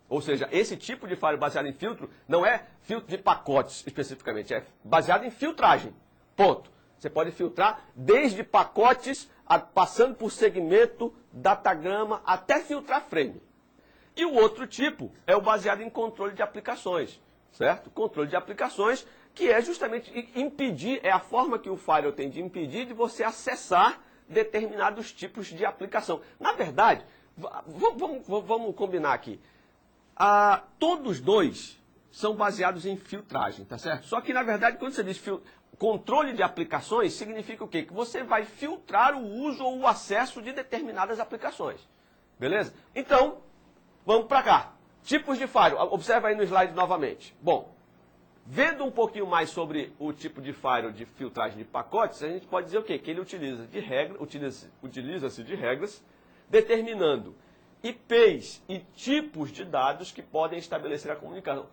Ou seja, esse tipo de firewall baseado em filtro não é filtro de pacotes especificamente, é baseado em filtragem. Ponto. Você pode filtrar desde pacotes, passando por segmento, datagrama, até filtrar frame. E o outro tipo é o baseado em controle de aplicações, certo? Controle de aplicações, que é justamente impedir, é a forma que o firewall tem de impedir de você acessar determinados tipos de aplicação. Na verdade, vamos combinar aqui. Todos dois são baseados em filtragem, tá certo? Só que, na verdade, quando você diz controle de aplicações, significa o quê? Que você vai filtrar o uso ou o acesso de determinadas aplicações. Beleza? Então, vamos para cá. Tipos de firewall. Observa aí no slide novamente. Bom, vendo um pouquinho mais sobre o tipo de firewall de filtragem de pacotes, a gente pode dizer o quê? Que ele utiliza-se de regras determinando IPs e tipos de dados que podem estabelecer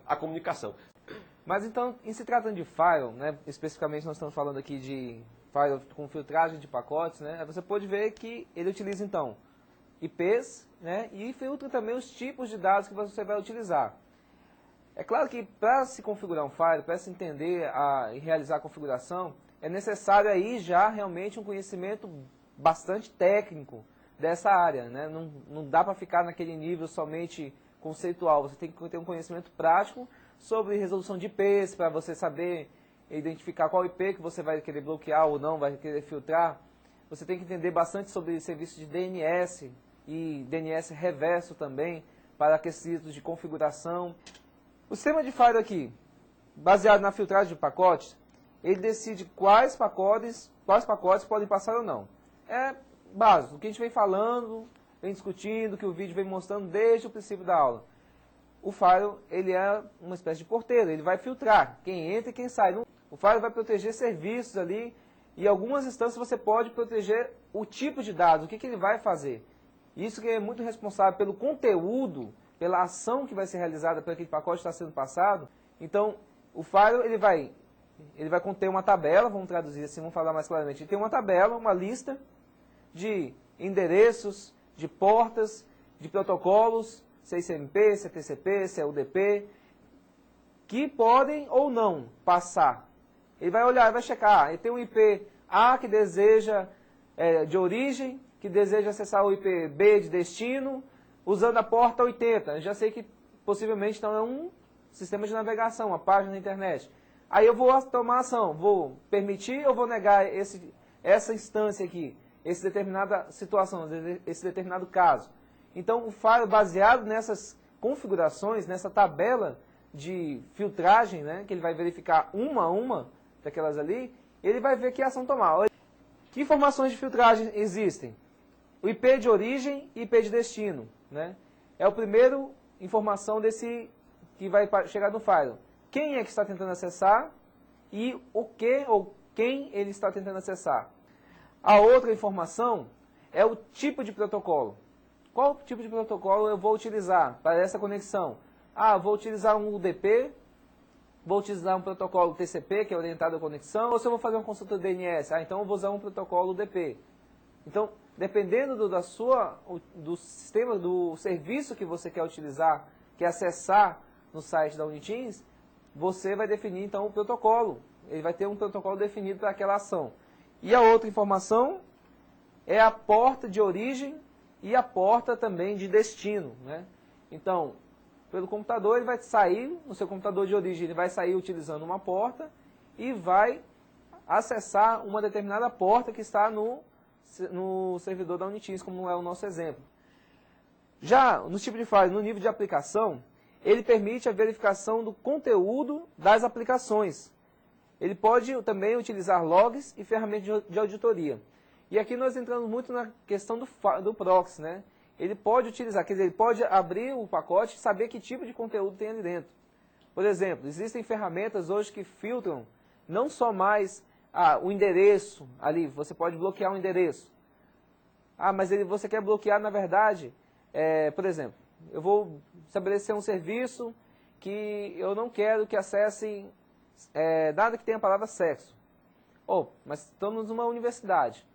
a comunicação. Mas então, em se tratando de firewall, né, especificamente nós estamos falando aqui de firewall com filtragem de pacotes, né, você pode ver que ele utiliza então IPs, né, e filtra também os tipos de dados que você vai utilizar. É claro que para se configurar um firewall, para se entender e realizar a configuração, é necessário aí já realmente um conhecimento bastante técnico dessa área, né? Não dá para ficar naquele nível somente conceitual, você tem que ter um conhecimento prático sobre resolução de IPs, para você saber identificar qual IP que você vai querer bloquear ou não, vai querer filtrar. Você tem que entender bastante sobre serviços de DNS e DNS reverso também, para quesitos de configuração. O sistema de firewall aqui, baseado na filtragem de pacotes, ele decide quais pacotes podem passar ou não. É básico, o que a gente vem falando, vem discutindo, que o vídeo vem mostrando desde o princípio da aula. O firewall, ele é uma espécie de porteiro, ele vai filtrar quem entra e quem sai. O firewall vai proteger serviços ali, e em algumas instâncias você pode proteger o tipo de dados, o que ele vai fazer. Isso que é muito responsável pelo conteúdo, pela ação que vai ser realizada para aquele pacote que está sendo passado. Então, o firewall ele vai conter uma tabela, vamos traduzir assim, vamos falar mais claramente. Ele tem uma tabela, uma lista de endereços, de portas, de protocolos, se é ICMP, se é TCP, se é UDP, que podem ou não passar. Ele vai olhar, vai checar. Ele tem um IP A que deseja, de origem, que deseja acessar o IP B de destino, usando a porta 80. Eu já sei que possivelmente então é um sistema de navegação, uma página na internet. Aí eu vou tomar ação, vou permitir ou vou negar essa instância aqui, essa determinada situação, esse determinado caso. Então o firewall, baseado nessas configurações, nessa tabela de filtragem, né, que ele vai verificar uma a uma daquelas ali, ele vai ver que ação tomar. Que informações de filtragem existem? O IP de origem e IP de destino, né? É a primeira informação desse que vai chegar no firewall. Quem é que está tentando acessar e o que ou quem ele está tentando acessar. A outra informação é o tipo de protocolo. Qual tipo de protocolo eu vou utilizar para essa conexão? Vou utilizar um UDP, vou utilizar um protocolo TCP, que é orientado à conexão, ou se eu vou fazer uma consulta DNS, então eu vou usar um protocolo UDP. Então, dependendo do sistema, do serviço que você quer utilizar, quer acessar no site da Uniteams, você vai definir então o protocolo. Ele vai ter um protocolo definido para aquela ação. E a outra informação é a porta de origem e a porta também de destino, né? Então, pelo computador ele vai sair, no seu computador de origem ele vai sair utilizando uma porta e vai acessar uma determinada porta que está no servidor da Uniteams, como é o nosso exemplo. Já no tipo de firewall, no nível de aplicação, ele permite a verificação do conteúdo das aplicações. Ele pode também utilizar logs e ferramentas de auditoria. E aqui nós entramos muito na questão do proxy, né? Ele pode utilizar, quer dizer, ele pode abrir o pacote e saber que tipo de conteúdo tem ali dentro. Por exemplo, existem ferramentas hoje que filtram não só mais o endereço ali, você pode bloquear o endereço. Mas você quer bloquear, na verdade, por exemplo, eu vou estabelecer um serviço que eu não quero que acessem nada que tenha a palavra sexo. Mas estamos numa universidade.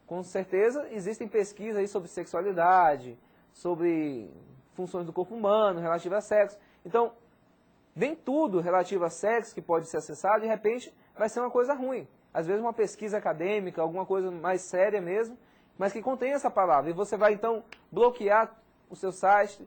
Com certeza existem pesquisas aí sobre sexualidade, sobre funções do corpo humano, relativas a sexo. Então, nem tudo relativo a sexo que pode ser acessado, de repente, vai ser uma coisa ruim. Às vezes uma pesquisa acadêmica, alguma coisa mais séria mesmo, mas que contém essa palavra. E você vai, então, bloquear o seu site,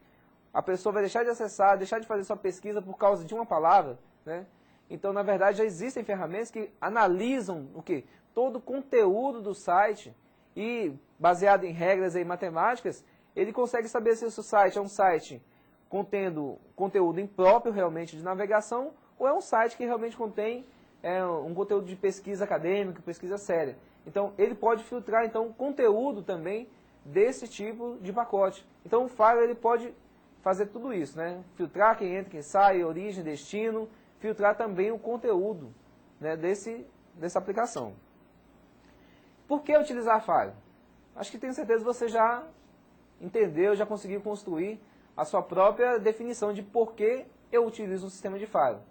a pessoa vai deixar de acessar, deixar de fazer sua pesquisa por causa de uma palavra, né? Então, na verdade, já existem ferramentas que analisam o quê? Todo o conteúdo do site e, baseado em regras aí matemáticas, ele consegue saber se o seu site é um site contendo conteúdo impróprio realmente de navegação ou é um site que realmente contém um conteúdo de pesquisa acadêmica, pesquisa séria. Então, ele pode filtrar então o conteúdo também desse tipo de pacote. Então, o Firewall ele pode fazer tudo isso, né? Filtrar quem entra, quem sai, origem, destino, filtrar também o conteúdo, né, dessa aplicação. Por que utilizar Firewall? Acho que tenho certeza que você já entendeu, já conseguiu construir a sua própria definição de por que eu utilizo um sistema de Firewall.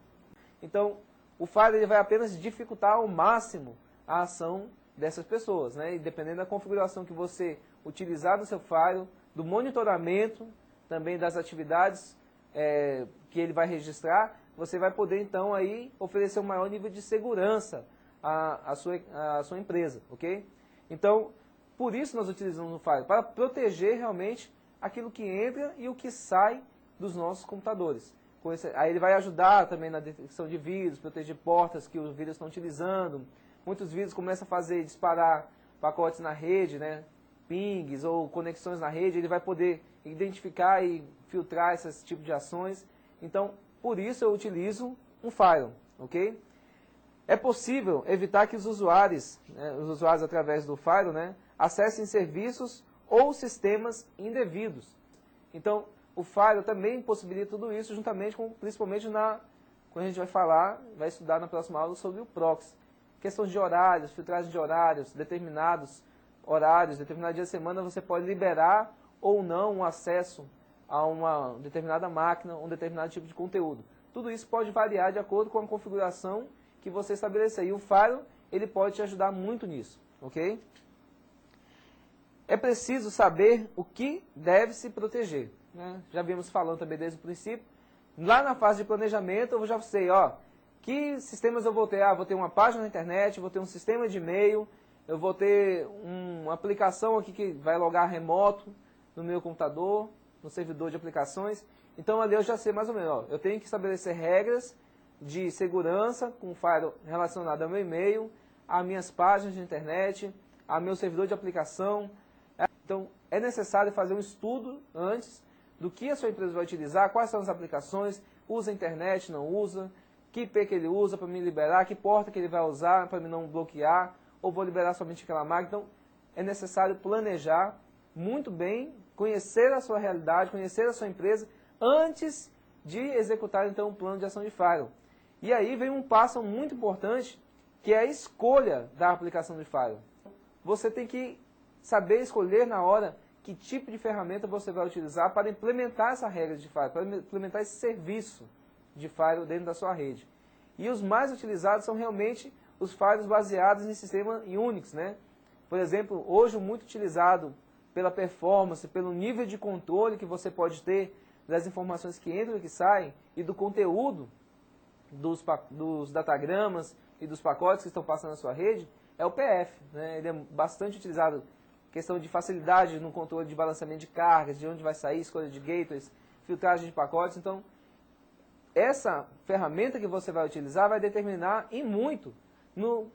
Então, o Firewall ele vai apenas dificultar ao máximo a ação dessas pessoas, né? E dependendo da configuração que você utilizar do seu Firewall, do monitoramento, também das atividades que ele vai registrar, você vai poder então aí oferecer um maior nível de segurança à sua empresa, ok? Então, por isso nós utilizamos o Firewall, para proteger realmente aquilo que entra e o que sai dos nossos computadores. Aí ele vai ajudar também na detecção de vírus, proteger portas que os vírus estão utilizando. Muitos vírus começam a disparar pacotes na rede, né? Pings ou conexões na rede, ele vai poder identificar e filtrar esses tipos de ações. Então, por isso eu utilizo um Firewall, ok? É possível evitar que os usuários através do Firewall, né, acessem serviços ou sistemas indevidos. Então, o Firewall também possibilita tudo isso, juntamente com, principalmente quando a gente vai estudar na próxima aula sobre o proxy. Questões de horários, filtragem de horários, determinados horários, determinado dia de semana, você pode liberar ou não o acesso a uma determinada máquina, um determinado tipo de conteúdo. Tudo isso pode variar de acordo com a configuração que você estabelecer. E o Firewall, ele pode te ajudar muito nisso, ok? É preciso saber o que deve se proteger, né? Já vimos falando também desde o princípio. Lá na fase de planejamento, eu já sei, que sistemas eu vou ter? Vou ter uma página na internet, vou ter um sistema de e-mail, eu vou ter uma aplicação aqui que vai logar remoto no meu computador, no servidor de aplicações. Então ali eu já sei mais ou menos, eu tenho que estabelecer regras de segurança com o Firewall relacionado ao meu e-mail, a minhas páginas de internet, a meu servidor de aplicação. Então é necessário fazer um estudo antes do que a sua empresa vai utilizar, quais são as aplicações, usa a internet, não usa, que IP que ele usa para me liberar, que porta que ele vai usar para me não bloquear, ou vou liberar somente aquela máquina. Então é necessário planejar muito bem, conhecer a sua realidade, conhecer a sua empresa, antes de executar então um plano de ação de Firewall. E aí vem um passo muito importante, que é a escolha da aplicação de Firewall. Você tem que saber escolher na hora que tipo de ferramenta você vai utilizar para implementar essa regra de Firewall, para implementar esse serviço de Firewall dentro da sua rede. E os mais utilizados são realmente os Firewalls baseados em sistema Unix, né? Por exemplo, hoje muito utilizado pela performance, pelo nível de controle que você pode ter das informações que entram e que saem e do conteúdo dos datagramas e dos pacotes que estão passando na sua rede, é o PF, né? Ele é bastante utilizado, questão de facilidade no controle de balanceamento de cargas, de onde vai sair, escolha de gateways, filtragem de pacotes. Então, essa ferramenta que você vai utilizar vai determinar em muito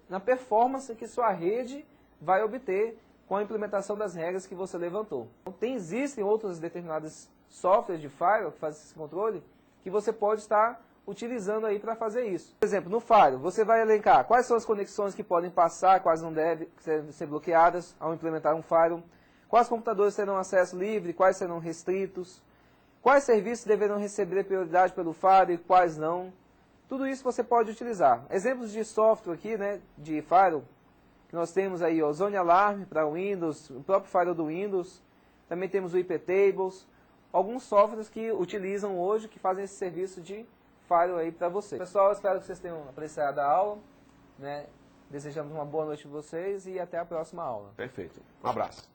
na performance que sua rede vai obter com a implementação das regras que você levantou. Então, existem outros determinados softwares de Firewall que fazem esse controle que você pode estar utilizando aí para fazer isso. Por exemplo, no Firewall, você vai elencar quais são as conexões que podem passar, quais não devem ser bloqueadas ao implementar um Firewall, quais computadores terão acesso livre, quais serão restritos, quais serviços deverão receber prioridade pelo Firewall e quais não. Tudo isso você pode utilizar. Exemplos de software aqui, né, de Firewall, que nós temos aí o Zone Alarm para Windows, o próprio Firewall do Windows, também temos o IP Tables, alguns softwares que utilizam hoje, que fazem esse serviço de Firewall aí para você. Pessoal, espero que vocês tenham apreciado a aula, né? Desejamos uma boa noite para vocês e até a próxima aula. Perfeito. Um abraço.